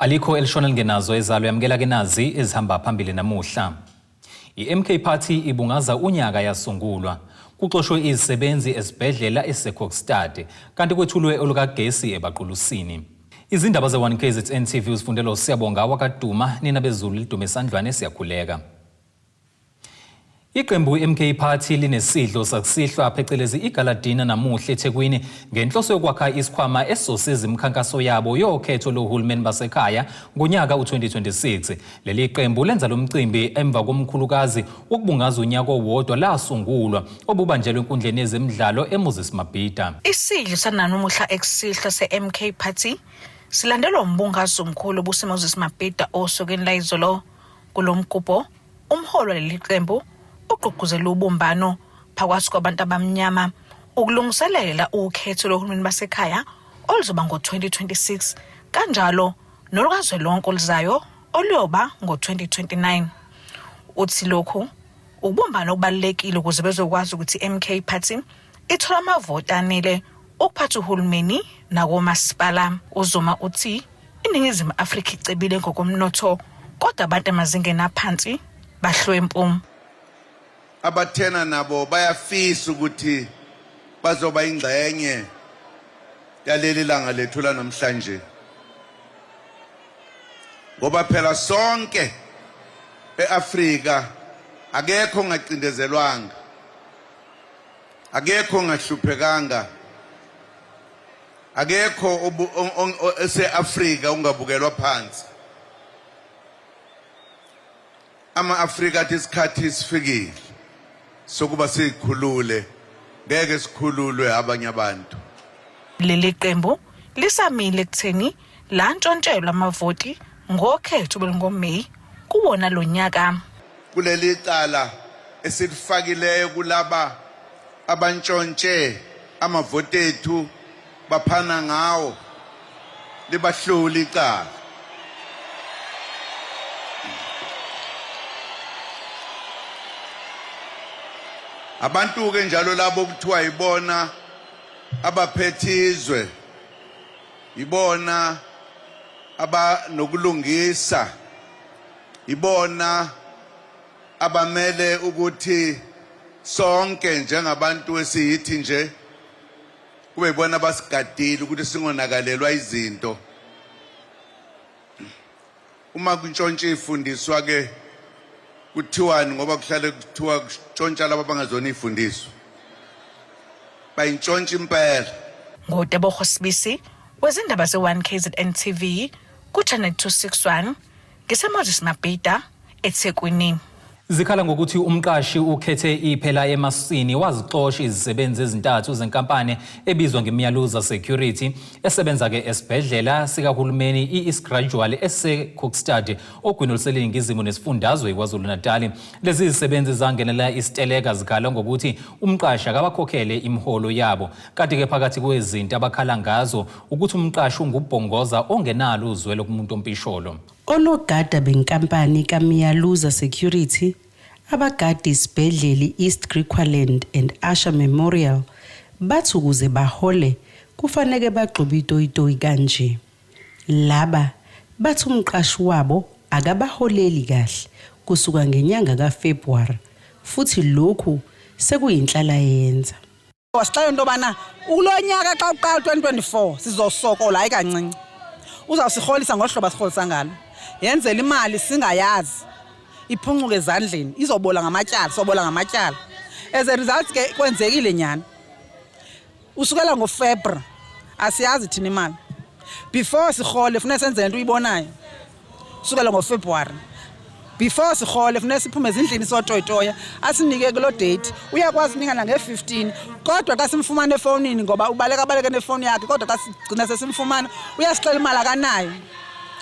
Alikho elishona lingenazo ezalo yamkela ke nazi ezihamba phambili namuhla. I-MK Party ibungaza unyaka yasungulwa. Kuxoshwe izisebenzi esibhedlela eSekhokstad kanti kwethulwe olukagesi eBaqulusini. Izindaba ze1KZN TV uzifundela Siyabonga wakaduma nina bezulu lidume esandlwane siyakhuleka. Iqembu MK Party linesidlo sakusihlwa phecelezi igaladina namuhla eThekwini ngenhloso yokwakha isikhwama esizosiza imikhankaso yabo yokhetho lohulumeni basekhaya ngonyaka u2026. Leli qembu lenza lo mcimbi emva komkhulukazi wokubungaza unyaka owodwa lasungulwa obubanjelwe enkundleni yezemidlalo eMoses Mabhida. Isidlo sananamuhla ekusihla seMK Party silandelwa umbungazo omkhulu buseMoses Mabhida osukeni la izolo. Kulomgubho umholo leli qembu ugqugquzela ubumbano phakathi kwabantu abamnyama ukulungiselela ukhetho lohulumeni basekhaya oluzoba ngo2026 kanjalo nolukazwelonke oluzayo oluyoba ngo2029. Uthi lokhu ubumbano obubalekile ukuze bezokwazi ukuthi MK Party ithola amavoti anele ukuphatha uhulumeni nakomasipala. Uzuma uthi iningizimu Afrika icebile ngokomnotho kodwa abantu emazingeni aphansi bahlwempu. Abathena nabo bayafisa ukuthi bazoba ingxenye yaleli langa lethu la namhlanje, ngoba phela sonke eAfrika akekho ongacindezelwanga, akekho ongahluphekanga, akekho eseAfrika ungabukelwa phansi. Ama-Afrika athi isikhathi sifikile sokuba sikhulule, ngeke sikhululwe abanye abantu. Leli qembu lisamile ekutheni lantshontshelwa amavoti ngokhetho belingoMeyi kuwona lonyaka. Kuleli cala esilifakileyo kulaba abantshontshe amavoti ethu baphana ngawo libahluli icala. Abantu ke njalo labo kuthiwa ibona abaphethizwe, ibona abanokulungisa, ibona abamele ukuthi sonke njengabantu esiyithi nje kube ibona basigadile ukuthi singonakalelwa izinto. Uma kuntshontshe ifundiswa ke kuthiwani ngoba kuhlale kuthiwa kutshontsha laba bangazona ifundiswa bayintshontsha impela. Ngotebogo Sibisi wezindaba ze1KZN TV kuChannel 261 ngiseMoses Mabhida eThekwini. Zikhala ngokuthi umqashi ukhethe iphela emasini wazixosha izisebenzi ezintathu zenkampani ebizwa ngeMiyaluza Security esebenza ke esibhedlela sikahulumeni i-East Gradual eSekhokstad ogwini oluseningizimu nesifundazwe iKwaZulu Natal. Lezi zisebenzi zangenela isiteleka zikhala ngokuthi umqashi akabakhokhele imiholo yabo, kanti ke phakathi kwezinto abakhala ngazo ukuthi umqashi ungubhongoza ongenalo uzwelo kumuntu ompisholo. Onogada benkampani kaMiyaluza Security, abagadi isibhedlela East Griqualand and Asha Memorial bathi ukuze bahole kufanele bagxobe itoyitoyi kanje. Laba bathi umqashi wabo akabaholeli kahle kusuka ngenyanga kaFebruary futhi lokhu sekuyinhlala yenza. Wasixela into bana ulonyaka xa uqala 2024 sizosokola hayi kancinci. Uzawusiholisa ngohlobo asiholisa ngalo. Yenzela imali singayazi iphuncuke ezandleni izobola ngamatyala sobola ngamatyala. As a result ke kwenzekile nyana usukela ngoFebruary asiyazi thina imali before sihole funeka senze into uyibonayo. Usukela ngoFebruary before sihole funeka siphume ezindlini sotoyitoya asinike kulo date. Uyakwazi ningana nge15 kodwa xa simfumana efonini ngoba ubaleka nefoni yakhe kodwa xa sigcina sesimfumana uyasixela imali akanayo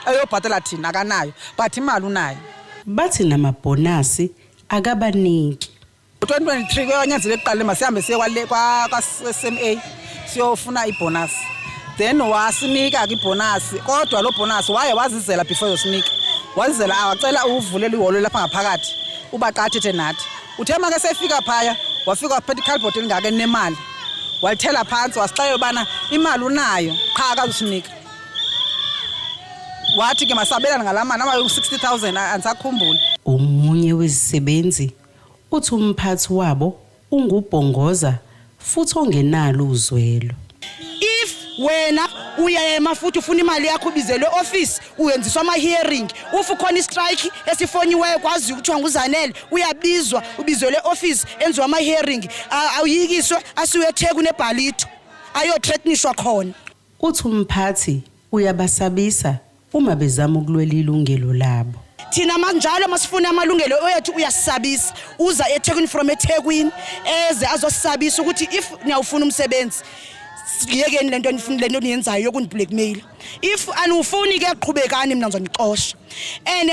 ayobhatala thina akanayo but imali unayo. Bathi namabhonasi akabaniki. 2023 kuyonyanzela eqale masihambe siye kwa-SMA siyofuna ibonus, then wasinika ke ibonus kodwa lo bonus waye wazizela before yosinika. Wazizela awacela uvulela ihholo lapha ngaphakathi ubaqathethe nathi. Uthe make sefika phaya wafika waphethe ikhalibhodi elingaka nemali walithela phansi wasixelela ubana imali unayo qha akazusinika. wathi ke masabelana ngalamana ama 60,000 ansakhumbula. Omunye wezisebenzi uthi umphathi wabo ungubhongoza futhi ongenalo uzwelo. If wena uyema futhi ufuna imali yakho ubizelwe office uyenziswa ama hearing ufu khona istrike esifonyiweyo kwazi ukuthiwa nguzanele uyabizwa ubizelwe office enziwa ama hearing awuyikiswe asiwe eTheku neBhalito ayo threatenishwa khona. Uthi umphathi uyabasabisa uma bezama ukulwela ilungelo labo. Thina manjalo masifuna amalungelo ethu uyasabisa uza eThekwini from eThekwini eze azosabisa ukuthi if niyawufuna umsebenzi yekeni lento nifunile lento niyenzayo yokuni blackmail. If anufuni ke qhubekani mina ngizonixosha.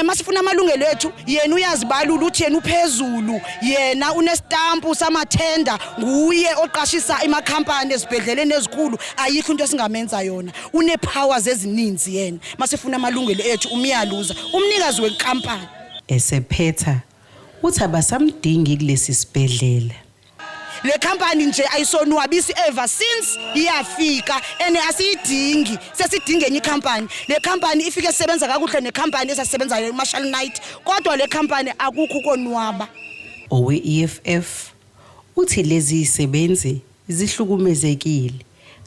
Masifuna amalungelo ethu yena uyazibalula uthi yena uphezulu yena unestampu samathenda nguye oqashisa emakhampani ezibhedleleni ezikhulu ayikho into esingamenza yona unepowers ezininzi yena masifuna amalungelo ethu umyaluza umnikazi wenkampani. Esephetha uthi abasamdingi kulesi sibhedlela. Le company nje ayisonwabisi ever since iyafika asiyidingi sesidinge enye company. Le company ifike sebenza kakuhle ne company esasebenza le Marshall Night kodwa le company akukho konwaba. Owe EFF uthi lezi isebenzi zihlukumezekile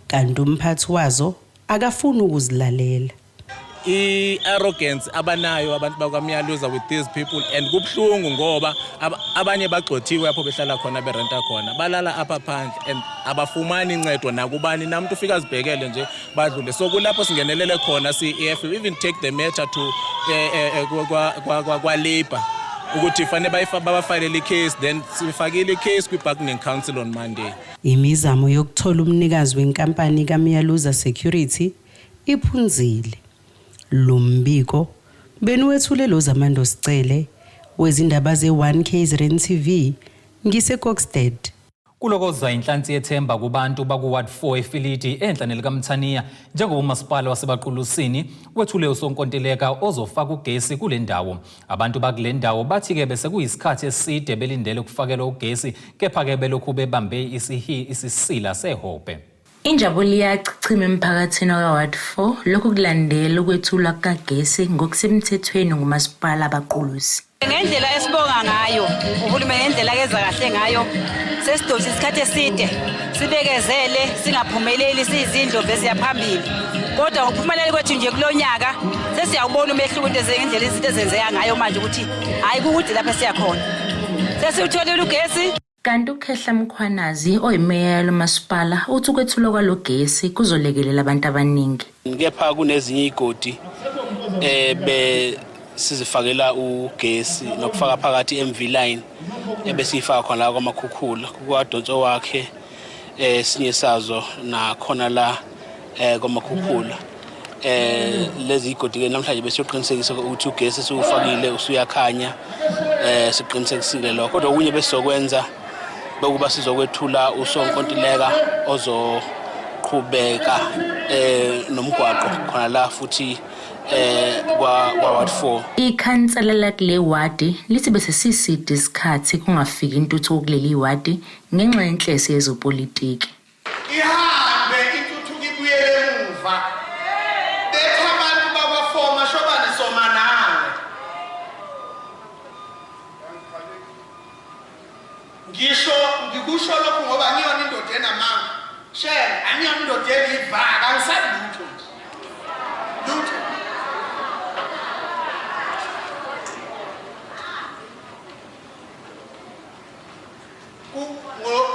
kanti umphathi wazo akafuni ukuzilalela. I-arrogance abanayo abantu bakwaMyaluza with these people and kubhlungu ngoba abanye bagxothiwe apho behlala khona berenta khona balala apha phandle and abafumani incedo nakubani namuntu ufika azibhekele nje badlule so kulapho singenelele khona si-EFF even take the matter to kwa labor ukuthi fanele babafayile icase then sifakile icase kwi-bargaining council on Monday. Imizamo yokuthola umnikazi wenkampani kaMyaluza Security iphunzile. Lumbiko benuwethule lo Zamando Sicele wezindaba ze1 KZN TV ngiseKokstad. Kulokoza inhlansi yethemba kubantu baku Ward 4 eFilidi enhlanele kaMthaniya njengoba umasipala waseBaqulusini wethule usonkontileka ozofaka ugesi kule ndawo. Abantu bakule ndawo bathi ke bese kuyisikhathi eside belindele ukufakelwa ugesi kepha ke belokhu bebambe isisila sehope. Injabulo iyachichima emphakathini kaWard 4 lokhu kulandela ukwethula kagesi ngokusemthethweni ngumasipala aBaqulusi. Ngendlela esibonga ngayo uhulumeni ngendlela keza kahle ngayo sesidonsa isikhathi eside sibekezele singaphumeleli sizindlo bese yaphambili kodwa ngokuphumelela kwethu nje kulonyaka sesiyawubona umehluko into ngendlela izinto ezenzeka ngayo manje ukuthi hayi kukude lapha siyakhona sesiyutholela ugesi. Kanti uKhehla Mkhwanazi oyimeya lomasipala uthi ukwethulwa kwalogesi kuzolekelela abantu abaningi. Kepha kunezinye igodi sizifakela ugesi nokufaka phakathi MV line ebesifaka khona la kwamakhukhula kwadonso wakhe sinye sazo na khona la kwamakhukhula lezi igodi ke namhlanje besiyoqinisekisa ukuthi ugesi siwufakile usuyakhanya siqinisekisile lokho kodwa okunye besizokwenza bekuba sizokwethula usonkontileka ozoqhubeka nomgwaqo khona la futhi kwa Ward 4. Ikhansela lakule ward lithi bese siside isikhathi kungafiki intuthuko kuleli ward ngenxa yenhlese yezopolitiki. Ihambe intuthuko ibuyele emuva. Bethu abantu bakwaFoma shobani soma nawe. Ngisho ngikusho lokho ngoba ngiyona indoda enamanga. Shela angiyona indoda elivaka angisadutho. Lutho.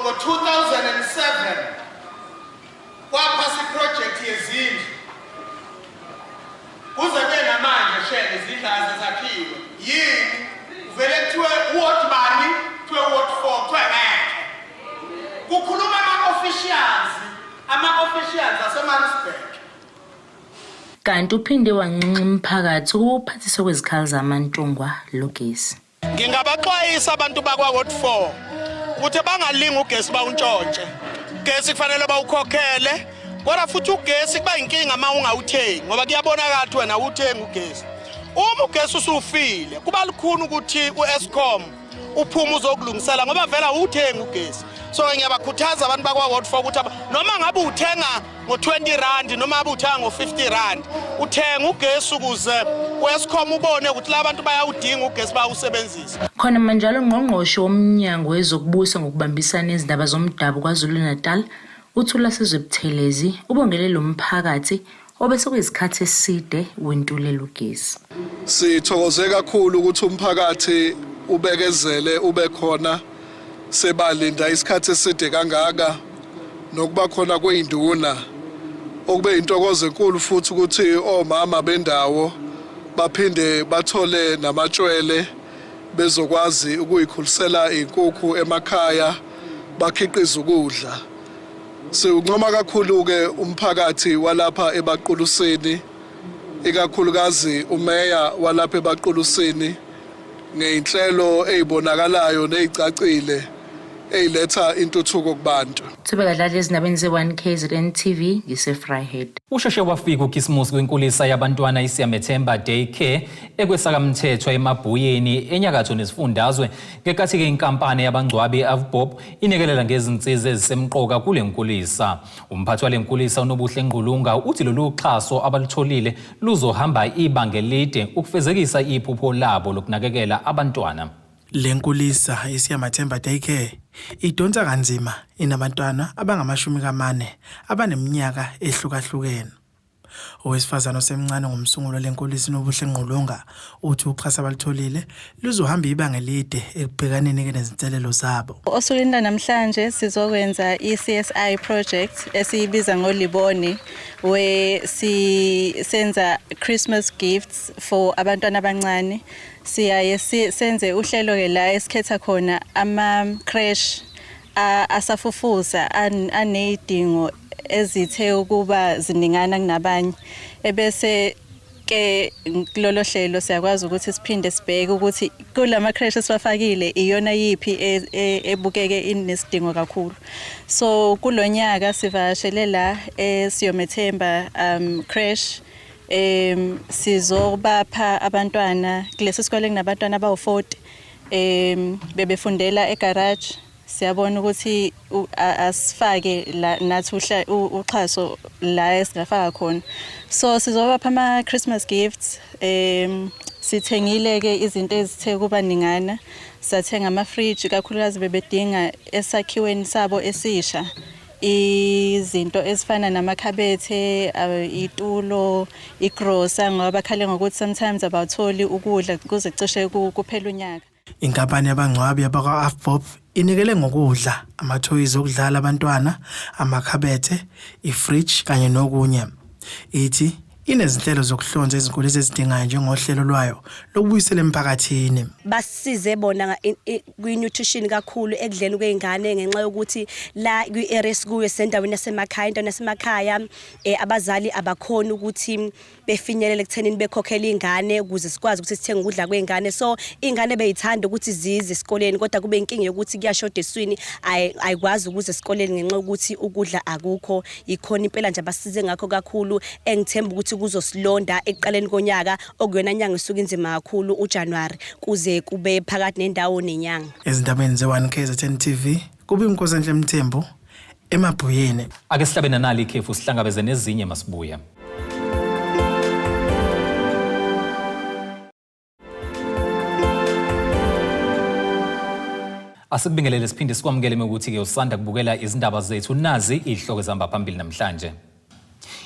Ngo 2007 kwaphasi project yezindlu kuze ke namanje shele izindlaza zakhiwe yini vele kuthiwe ward bani kuthiwe ward 4 kuthiwe kukhuluma ama-officials aseMaritzburg. Kanti uphinde wancinca umphakathi ukuphathiswa kwezikhali zamantungwa logesi. Ngingabaxwayisa abantu bakwa Ward 4 ukuthi bangalinga ugesi bawuntshontshe. Ugesi kufanele bawukhokhele kodwa futhi ugesi kuba inkinga uma ungawuthengi ngoba kuyabonakala ukuthi wena uthenga ugesi. Uma ugesi usufile kuba lukhuni ukuthi uEskom uphuma uzokulungisela ngoba vela uthenga ugesi. so ngiyabakhuthaza abantu bakwa Ward 4 ukuthi noma ngabe uthenga ngo20 rand noma ngabe uthenga ngo50 rand uthenga ugesi ukuze Eskom ubone ukuthi labantu bayawudinga ugesi bayawusebenzisa. Khona manje ungqongqoshe womnyango wezokubusa ngokubambisana nezindaba zomdabu KwaZulu-Natal uThula Sizwe ubongele lo mphakathi obese kuyisikhathi eside wentulelo ugesi. Sithokoze kakhulu ukuthi umphakathi ubekezele ube khona sebalinda isikhathi eside kangaka nokuba khona kweinduna okube intokozo enkulu futhi ukuthi omama bendawo baphinde bathole namatshwele bezokwazi ukuyikhulisela inkukhu emakhaya bakhiqiza ukudla. Siuncoma kakhulu ke umphakathi walapha eBaquluseni ikakhulukazi umeya walapha eBaquluseni ngeinhlelo ezibonakalayo nezicacile eyiletha intuthuko kubantu. Sibekadlala ezindabeni ze1KZN TV ngiseFryhead. Usheshe wafika uKhisimusi kwenkulisa yabantwana iSiyamethemba Daycare ekwesakamthethwa eMabhuyeni enyakatho nesifundazwe ngekathi ke inkampani yabangcwabi Avbob inekelela ngezinsiza ezisemqoka kule nkulisa. Umphathi wale nkulisa uNobuhle Ngqulunga uthi lolu xhaso abalutholile luzohamba ibanga elide ukufezekisa iphupho labo lokunakekela abantwana. Lenkulisa iSiyamethemba Daycare idonsa kanzima inabantwana abangama40 abaneminyaka ehlukahlukene. Owesifazana osemncane ngomsungulo lenkulisa uNobuhle Ngqulunga uthi uxhasa abalutholile luzohamba ibanga elide ekubhekaneni nezinselelo zabo. Osukwini namhlanje sizokwenza iCSI project esiyibiza ngoLiboni we senza Christmas gifts for abantwana abancane. Siyaye senze uhlelo ke la esikhetha khona ama crash asafufuza anezidingo ezithe ukuba ziningana kunabanye ebese ke kulolo hlelo siyakwazi ukuthi siphinde sibheke ukuthi kulama crash esifakile iyona yipi ebukeke inesidingo kakhulu. So kulonyaka sivashele la eSiyamethemba crash sizobapha abantwana kulesi sikole kunabantwana abawu40 bebefundela egarage. Siyabona ukuthi asifake la nathi uxhaso la esingafaka khona. So sizobapha ama Christmas gifts sithengile ke izinto ezithe kuba ningana. Sathenga ama fridge kakhulukazi bebedinga esakhiweni sabo esisha. Izinto ezifana namakhabethe, itulo, igrosa ngoba bakhale ngokuthi sometimes abatholi ukudla kuze cishe kuphela unyaka. Inkampani yabangcwabi yabakwa-Avbob inikele ngokudla, amathoyizi okudlala abantwana, amakhabethe, ifridge kanye nokunye. Ithi inezinhlelo zokuhlonza izinkulisa ezidingayo njengohlelo lwayo lokubuyisela emphakathini. Basize bona kwi-nutrition kakhulu ekudleni kweingane ngenxa yokuthi la kwi-areas kuyo sendaweni yasemakhaya into nasemakhaya abazali abakhona ukuthi befinyelele ekuthenini bekhokhela ingane ukuze sikwazi ukuthi sithenge ukudla kweingane. So ingane beyithanda ukuthi zize esikoleni kodwa kube inkinga yokuthi kuyashoda eswini ayikwazi ukuze esikoleni ngenxa yokuthi ukudla akukho. Ikhona impela nje abasize ngakho kakhulu engithemba ukuthi kuzosilonda ekuqaleni konyaka okuyona nyanga isuka inzima kakhulu uJanuary kuze kube phakathi nendawo nenyanga. Ezindabeni ze1KZN TV kube iNkosi Mthembu eMabhuyeni. Ake sihlabene nali ikhefu sihlangabeze nezinye masibuya. Asibingelele siphinde sikwamukele ukuthi ke usanda kubukela izindaba zethu nazi ihloko ezihamba phambili namhlanje.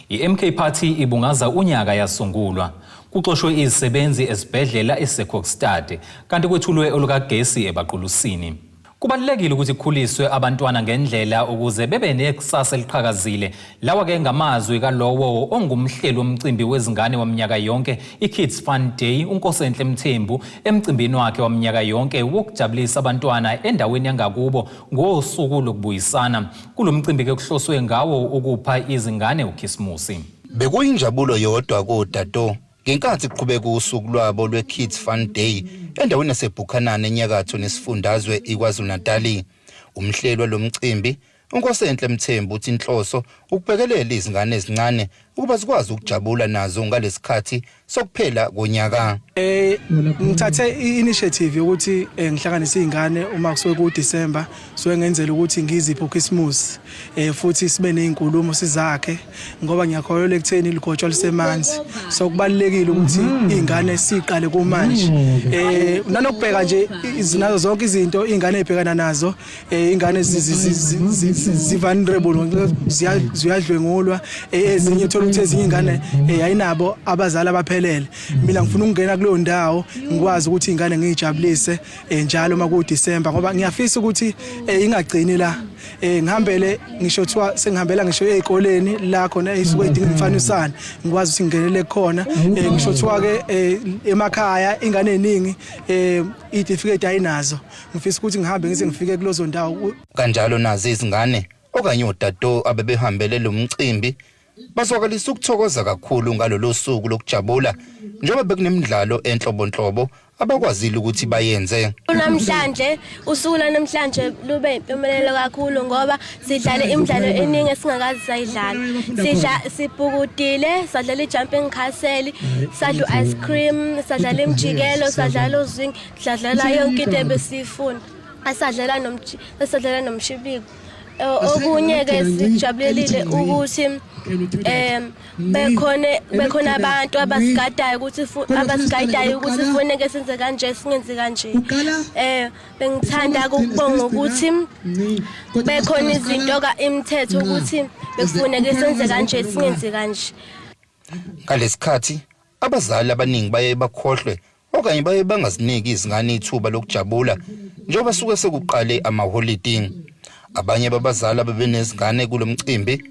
I-MK Party ibungaza unyaka yasungulwa. Kuxoshwe izisebenzi esibhedlela eSekhokstad kanti kwethulwe olukagesi eBaqulusini. Kubalulekile ukuthi kukhuliswe abantwana ngendlela ukuze bebe nekusasa eliqhakazile. Lawa ke ngamazwi kalowo ongumhleli womcimbi wezingane waminyaka yonke iKids Fun Day uNkosenhle Mthembu emcimbini wakhe waminyaka yonke wokujabulisa abantwana endaweni yangakubo ngosuku lokubuyisana. Kulomcimbi ke kuhloswe ngawo ukupha izingane uKhisimusi. Bekuyinjabulo yodwa koDato ngenkathi kuqhubeka usuku lwabo lweKids Fun Day endaweni yaseBukhanani enyakatho nesifundazwe iKwaZulu-Natal. Umhleli walomcimbi uNkosenhle Mthembu uthi inhloso ukubhekelela izingane ezincane ukuba sikwazi ukujabula nazo ngalesikhathi sokuphela konyaka. Ngithathe i-initiative ukuthi ngihlanganise izingane uma kusuke ku December so ngenzela ukuthi ngizipho Christmas futhi sibe nezinkulumo sizakhe ngoba ngiyakholwa ekutheni ligotshwa lisemanzi so kubalekile ukuthi izingane siqale kumanje nanokubheka nje izinazo zonke izinto izingane ezibhekana nazo izingane vulnerable ziyadlwengulwa ezinye uthola ukuthi ezinye izingane ayinabo abazali abaphelele. Mina ngifuna ukungena kuleyo ndawo ngikwazi ukuthi izingane ngijabulise njalo maku December ngoba ngiyafisa ukuthi ingagcini la ngihambele ngisho thiwa sengihambela ngisho ezikoleni la khona isuke idinga umfanisana ngikwazi ukuthi ngingenele khona ngisho thiwa ke emakhaya ingane eziningi certificate ayinazo ngifisa ukuthi ngihambe ngize ngifike kulozo ndawo. Kanjalo nazi izingane okanye otato abebehambele lo mcimbi bazokalisa ukuthokoza kakhulu ngalolu suku lokujabula njengoba bekunemidlalo enhlobonhlobo abakwazile ukuthi bayenze. Namhlanje usuku namhlanje lube impumelelo kakhulu ngoba sidlale imidlalo eningi esingakazi sayidlala. Sibhukudile, sadlala jumping castle, sadla ice cream, sadlala imjikelo, sadlala uzwing, sadlala yonke into ebesifuna. Asadlala nomshibiko. Okunye ke sijabulelile ukuthi bekhona abantu abasigadayo ukuthi sifuneke senze kanje singenze kanje. Bengithanda ukubonga ukuthi bekhona izinto imithetho ukuthi bekufuneke senze kanje singenze kanje. Ngalesikhathi abazali abaningi baye bakhohlwe okanye baye bangaziniki izingane ithuba lokujabula njengoba suke sekuqale amaholiday. Abanye babazali abebenezingane kulomcimbi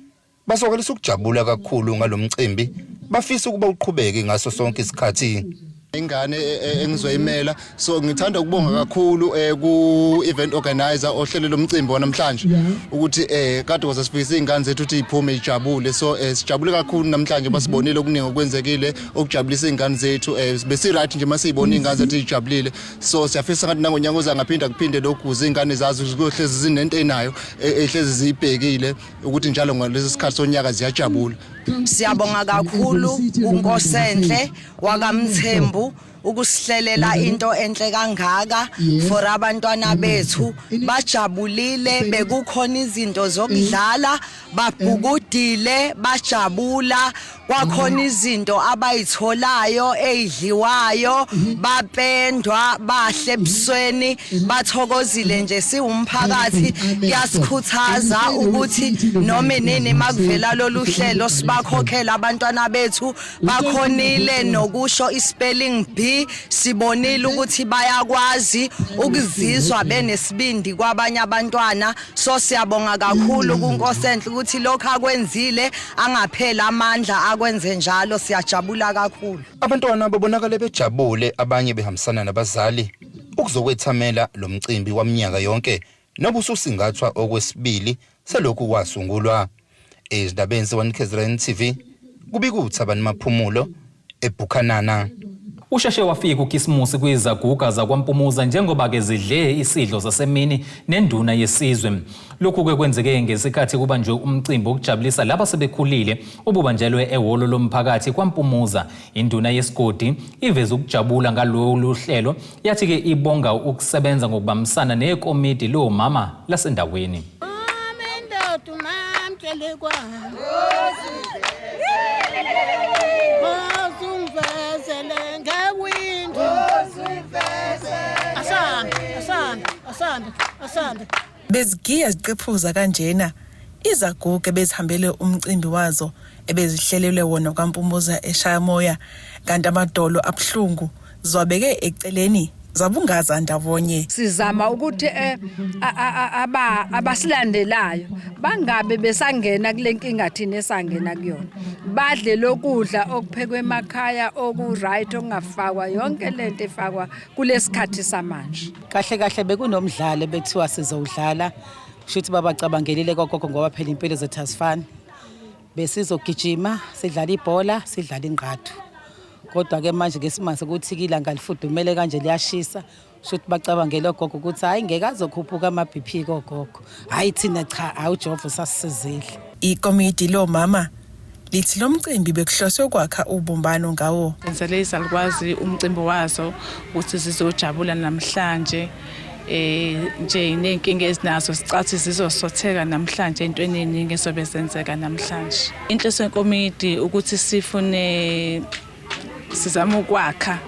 basokalisa ukujabula kakhulu ngalomcimbi bafisa ukuba uqhubeke ngaso sonke isikhathi. Ingane engizoyimela so ngithanda ukubonga kakhulu ku event organizer ohlelo lomcimbi wanamhlanje ukuthi kade kwasifisa izingane zethu ukuthi iphume ijabule so sijabule kakhulu namhlanje basibonile okuningi okwenzekile okujabulisa izingane zethu bese right nje masibona izingane zethu ijabulile so siyafisa ngathi nangonyaka oza ngaphinda kuphinde lokhu izingane zazo zihlezi zinento enayo ehlezi zibhekile ukuthi njalo ngalesi sikhathi sonyaka ziyajabula. Siyabonga kakhulu uNkosenhle wakaMthembu ukusihlelela into enhle kangaka for abantwana bethu bajabulile bekukhona izinto zokudlala babhukudile bajabula kwakhona izinto abayitholayo ezidliwayo bapendwa bahle ebusweni bathokozile nje siwumphakathi kuyasikhuthaza ukuthi noma nini makuvela lolu hlelo sibakhokhela abantwana bethu bakhonile nokusho ispelling bee sibonile ukuthi bayakwazi ukuzizwa benesibindi kwabanye abantwana so siyabonga kakhulu kuNkosenhle ukuthi lokho akwenzile angaphela amandla akwenze njalo siyajabula kakhulu. Abantwana babonakala bejabule abanye behambisana nabazali ukuzokwethamela lo mcimbi waminyaka yonke nobususingathwa okwesibili selokhu kwasungulwa. Ezindabeni ze1KZN TV kubikuthi abantu maphumulo eBukanana. Usheshe wafika uKhisimusi kwizaguga zakwaMpumuza njengoba ke zidle isidlo zasemini nenduna yesizwe. Lokhu ke kwenzeke ngesikhathi kubanjwe umcimbi okujabulisa laba sebekhulile obubanjelwe ehholo lomphakathi kwaMpumuza. Induna yesigodi iveza ukujabula ngalolu hlelo yathi ke ibonga ukusebenza ngokubambisana nekomiti lo mama lasendaweni. Bezigiya ziqephuza kanjena izaguga bezihambele umcimbi wazo ebezihlelelwe wona kwaMpumuza eShayamoya kanti amadolo abhlungu zwabeke eceleni zabungaza ndawonye. Sizama ukuthi abasilandelayo bangabe besangena kule nkinga thina esangena kuyona badle lokudla okuphekwe emakhaya oku right ongafakwa yonke lento efakwa kulesikhathi samanje. Kahle bekunomdlalo bekuthiwa sizowudlala kushuthi babacabangelile kokho ngoba phela impilo zethu asifani besizogijima sidlala ibhola sidlala ingqathu. Kodwa ke manje ngesimanje ukuthikila ngalifudumele kanje liyashisa shothi bacabangela gogo ukuthi hayi ngeke azokhuphuka ama BP gogo hayi thina cha awujovo sasisizile. Ikomiti lo mama lithi lo mcimbi bekuhloswe ukwakha ubumbano ngawo. Senzele izalukwazi umcimbi wazo ukuthi zizojabula namhlanje nje inenkinga ezinazo sicathi zizosotheka namhlanje entweni eningi esobe senzeka namhlanje. Inhloso yenkomiti ukuthi sifune sizame ukwakha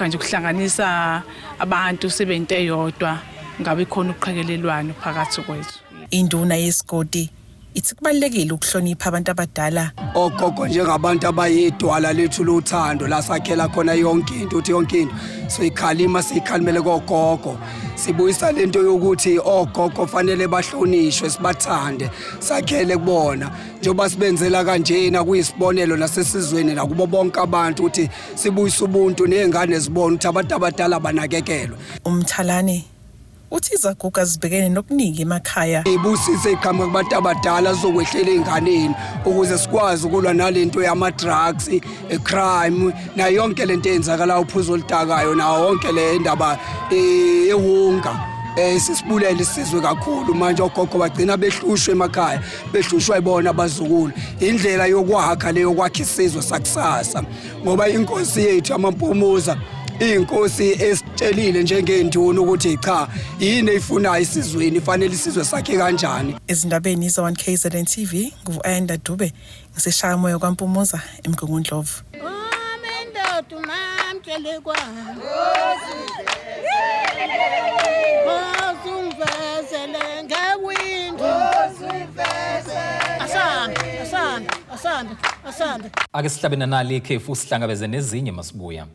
nje ukuhlanganisa abantu sibe into eyodwa ngabe khona uqhakelelwano phakathi kwethu. Induna yesigodi ithi kubalekile ukuhlonipha abantu abadala. Ogogo njengabantu abayidwala lethu lothando la sakhela khona yonke into uthi yonke into soyikhalima sikhalimele kogogo. Sibuyisa lento yokuthi ogogo fanele bahlonishwe sibathande sakhele kubona njoba sibenzela kanjena kuyisibonelo nasesizweni nakubo bonke abantu ukuthi sibuyisa ubuntu nezingane zibone ukuthi abantu abadala banakekelwe. Umthalane uthi izaguga zibhekene nokuningi emakhaya. Ibusise iqhamuka kubantu abadala zokwehlela einganeni ukuze sikwazi ukulwa nalento yama drugs, crime na yonke lento eyenzakala uphuzo olutakayo na wonke le ndaba ehunga. Sisibulele isizwe kakhulu manje ogogo bagcina behlushwe emakhaya behlushwa ibona abazukulu. Indlela yokwakha leyo kwakha isizwe sakusasa ngoba inkosi yethu amampumuza inkosi esitshelile njengenduna ukuthi cha yini eyifunayo isizweni ifanele isizwe sakhe kanjani. Ezindabeni za 1KZN TV nguAyanda Dube ngiseshaya moya kwaMpumuza eMgungundlovu. Ake sihlabene nali ikhefu sihlangabeze nezinye masibuya.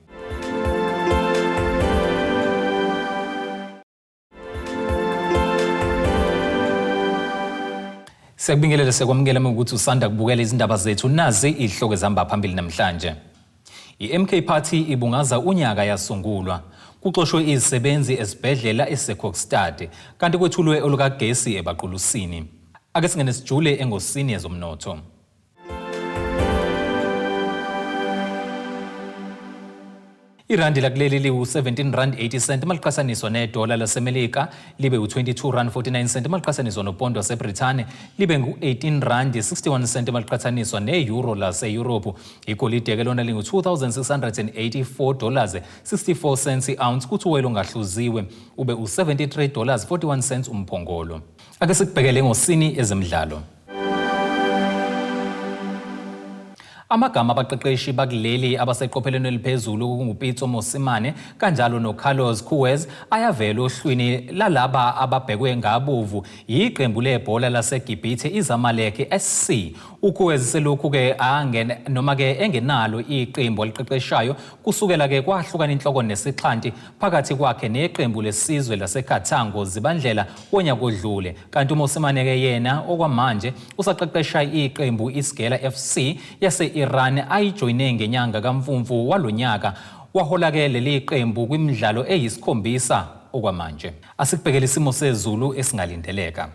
Sekubingelela sekwamukela ukuthi usanda kubukela izindaba zethu nazi ihloko ezihamba phambili namhlanje. I-MK Party ibungaza unyaka yasungulwa. Kuxoshwe izisebenzi esibhedlela eSekhokstad kanti kwethulwe olukagesi eBaqulusini. Ake singene sijule engosini yezomnotho. Irandi lakuleli liwu 17 rand 80 cent maliqhathaniswa nedola laseMelika libe u22 rand 49 cent maliqhathaniswa nopondo waseBrithani libe ngu18 rand 61 cent maliqhathaniswa neeuro lase-Europe. Igolide ke lona lingu $2,684 64 cents i-ounce kuthi uwelo ngahluziwe ube u$73 41 cents umphongolo. Ake sikubhekele ngosini ezemidlalo. Amagama abaqeqeshi bakuleli abaseqophelweni eliphezulu kunguPitso Mosimane kanjalo noCarlos Quez ayavela ohlwini lalaba ababhekwe ngabovu yiqembu lebhola laseGibhithe iZamalek SC. uQuez selokhu ke noma ke engenalo iqembu eliqeqeshayo kusukela ke kwahlukana inhloko nesixhanti phakathi kwakhe neqembu lesizwe laseKatango zibandlela wonyaka odlule. Kanti uMosimane ke yena okwamanje usaqeqesha iqembu iSgela FC yase-Iran ayijoyine ngenyanga kaMfumfu walonyaka. Wahola ke leli qembu kwimidlalo eyisikhombisa okwamanje. Asikubhekele isimo sezulu esingalindeleka.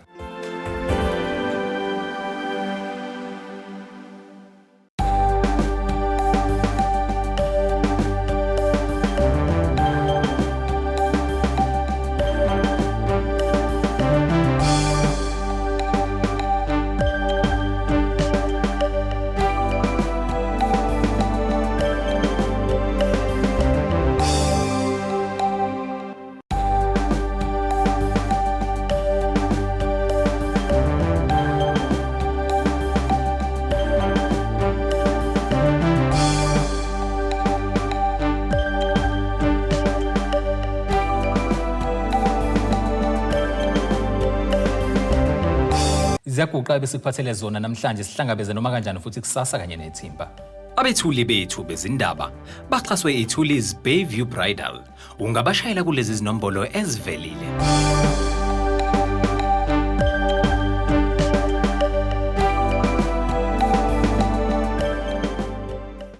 Ziyaguqa besikuphathele zona namhlanje sihlangabeze noma kanjani futhi kusasa kanye nethimba. Abethuli bethu bezindaba baxhaswe ithulizi Bayview Bridal. Ungabashayela kulezi zinombolo ezivelile.